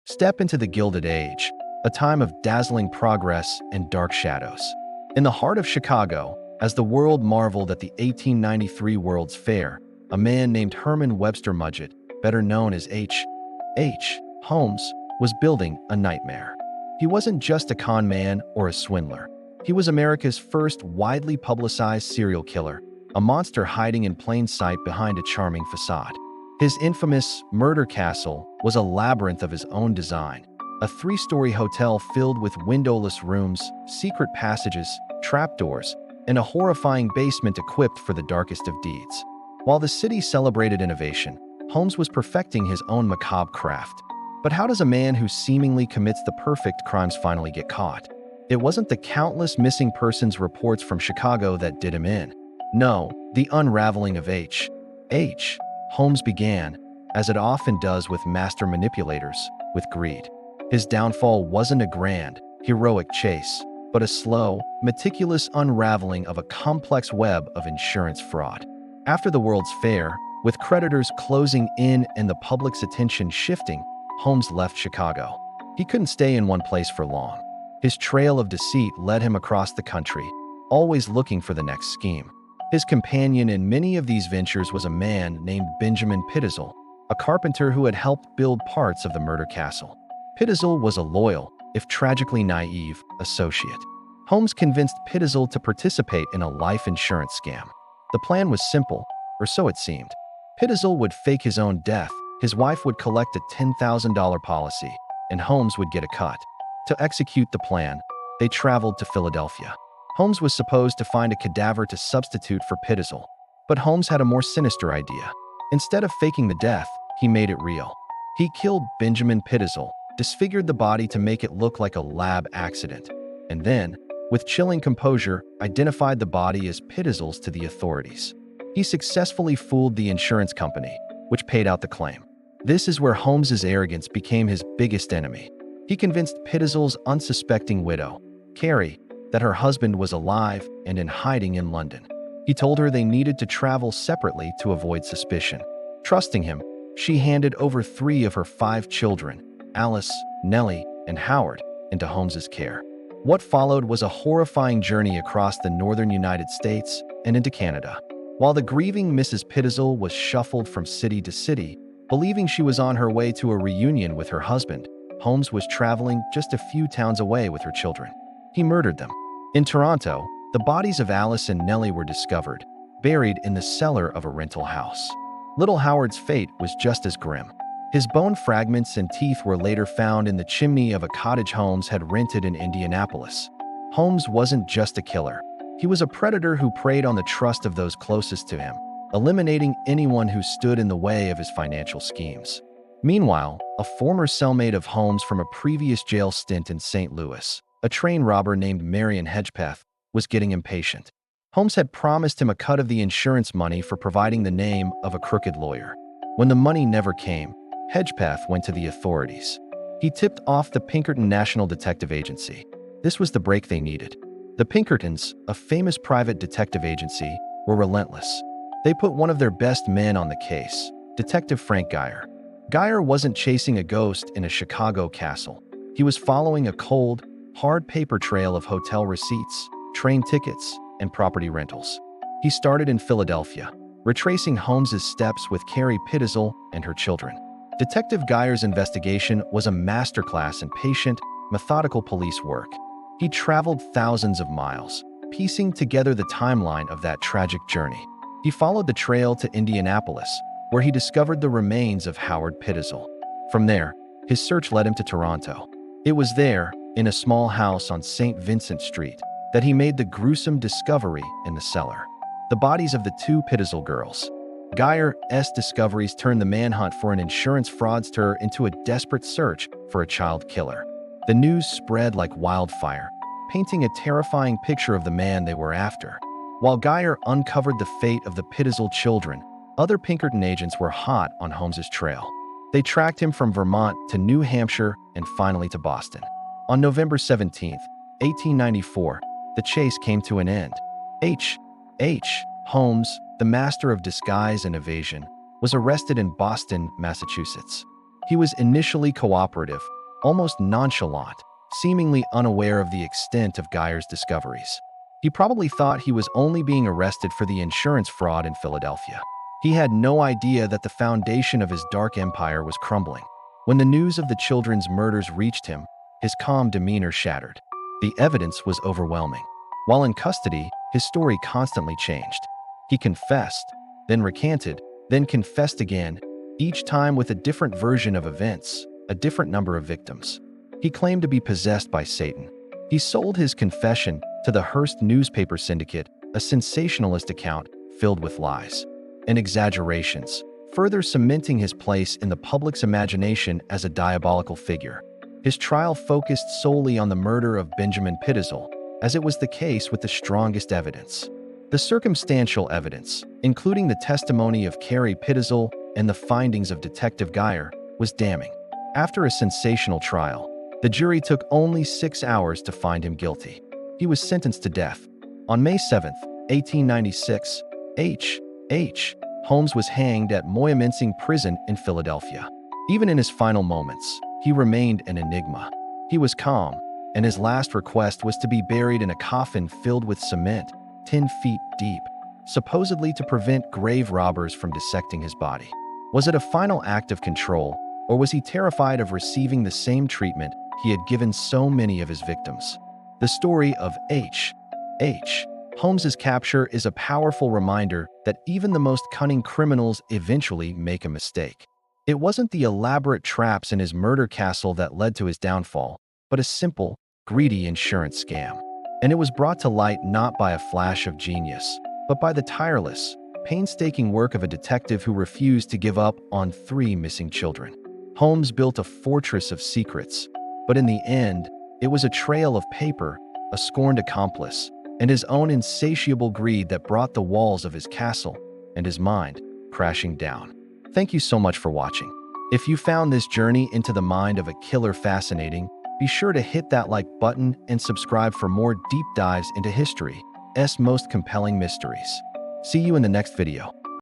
Step into the Gilded Age, a time of dazzling progress and dark shadows. In the heart of Chicago, as the world marveled at the 1893 World's Fair, a man named Herman Webster Mudgett, better known as H.H. Holmes, was building a nightmare. He wasn't just a con man or a swindler. He was America's first widely publicized serial killer, a monster hiding in plain sight behind a charming facade. His infamous murder castle was a labyrinth of his own design, a three-story hotel filled with windowless rooms, secret passages, trapdoors, and a horrifying basement equipped for the darkest of deeds. While the city celebrated innovation, Holmes was perfecting his own macabre craft. But how does a man who seemingly commits the perfect crimes finally get caught? It wasn't the countless missing persons reports from Chicago that did him in. No, the unraveling of H.H. Holmes began, as it often does with master manipulators, with greed. His downfall wasn't a grand, heroic chase, but a slow, meticulous unraveling of a complex web of insurance fraud. After the World's Fair, with creditors closing in and the public's attention shifting, Holmes left Chicago. He couldn't stay in one place for long. His trail of deceit led him across the country, always looking for the next scheme. His companion in many of these ventures was a man named Benjamin Pittizel, a carpenter who had helped build parts of the murder castle. Pittizel was a loyal, if tragically naive, associate. Holmes convinced Pittizel to participate in a life insurance scam. The plan was simple, or so it seemed. Pittizel would fake his own death, his wife would collect a $10,000 policy, and Holmes would get a cut. To execute the plan, they traveled to Philadelphia. Holmes was supposed to find a cadaver to substitute for Pittizel, but Holmes had a more sinister idea. Instead of faking the death, he made it real. He killed Benjamin Pittizel, disfigured the body to make it look like a lab accident, and then, with chilling composure, identified the body as Pittizel's to the authorities. He successfully fooled the insurance company, which paid out the claim. This is where Holmes's arrogance became his biggest enemy. He convinced Pittizel's unsuspecting widow, Carrie, that her husband was alive and in hiding in London. He told her they needed to travel separately to avoid suspicion. Trusting him, she handed over 3 of her 5 children, Alice, Nellie, and Howard, into Holmes's care. What followed was a horrifying journey across the northern United States and into Canada. While the grieving Mrs. Pittizel was shuffled from city to city, believing she was on her way to a reunion with her husband, Holmes was traveling just a few towns away with her children. He murdered them. In Toronto, the bodies of Alice and Nellie were discovered, buried in the cellar of a rental house. Little Howard's fate was just as grim. His bone fragments and teeth were later found in the chimney of a cottage Holmes had rented in Indianapolis. Holmes wasn't just a killer. He was a predator who preyed on the trust of those closest to him, eliminating anyone who stood in the way of his financial schemes. Meanwhile, a former cellmate of Holmes from a previous jail stint in St. Louis, a train robber named Marion Hedgepeth, was getting impatient. Holmes had promised him a cut of the insurance money for providing the name of a crooked lawyer. When the money never came, Hedgepeth went to the authorities. He tipped off the Pinkerton National Detective Agency. This was the break they needed. The Pinkertons, a famous private detective agency, were relentless. They put one of their best men on the case, Detective Frank Geyer. Geyer wasn't chasing a ghost in a Chicago castle. He was following a cold, hard paper trail of hotel receipts, train tickets, and property rentals. He started in Philadelphia, retracing Holmes's steps with Carrie Pittizel and her children. Detective Geyer's investigation was a masterclass in patient, methodical police work. He traveled thousands of miles, piecing together the timeline of that tragic journey. He followed the trail to Indianapolis, where he discovered the remains of Howard Pittizel. From there, his search led him to Toronto. It was there, in a small house on St. Vincent Street, that he made the gruesome discovery in the cellar: the bodies of the 2 Pittizel girls. Geyer's discoveries turned the manhunt for an insurance fraudster into a desperate search for a child killer. The news spread like wildfire, painting a terrifying picture of the man they were after. While Geyer uncovered the fate of the Pittizel children, other Pinkerton agents were hot on Holmes's trail. They tracked him from Vermont to New Hampshire and finally to Boston. On November 17, 1894, the chase came to an end. H.H. Holmes, the master of disguise and evasion, was arrested in Boston, Massachusetts. He was initially cooperative, almost nonchalant, seemingly unaware of the extent of Geyer's discoveries. He probably thought he was only being arrested for the insurance fraud in Philadelphia. He had no idea that the foundation of his dark empire was crumbling. When the news of the children's murders reached him, his calm demeanor shattered. The evidence was overwhelming. While in custody, his story constantly changed. He confessed, then recanted, then confessed again, each time with a different version of events, a different number of victims. He claimed to be possessed by Satan. He sold his confession to the Hearst newspaper syndicate, a sensationalist account filled with lies and exaggerations, further cementing his place in the public's imagination as a diabolical figure. His trial focused solely on the murder of Benjamin Pitezel, as it was the case with the strongest evidence. The circumstantial evidence, including the testimony of Carrie Pitezel and the findings of Detective Geyer, was damning. After a sensational trial, the jury took only 6 hours to find him guilty. He was sentenced to death. On May 7, 1896, H.H. Holmes was hanged at Moyamensing Prison in Philadelphia. Even in his final moments, he remained an enigma. He was calm, and his last request was to be buried in a coffin filled with cement, 10 feet deep, supposedly to prevent grave robbers from dissecting his body. Was it a final act of control, or was he terrified of receiving the same treatment he had given so many of his victims? The story of H.H. Holmes's capture is a powerful reminder that even the most cunning criminals eventually make a mistake. It wasn't the elaborate traps in his murder castle that led to his downfall, but a simple, greedy insurance scam. And it was brought to light not by a flash of genius, but by the tireless, painstaking work of a detective who refused to give up on 3 missing children. Holmes built a fortress of secrets, but in the end, it was a trail of paper, a scorned accomplice, and his own insatiable greed that brought the walls of his castle and his mind crashing down. Thank you so much for watching. If you found this journey into the mind of a killer fascinating, be sure to hit that like button and subscribe for more deep dives into history's most compelling mysteries. See you in the next video.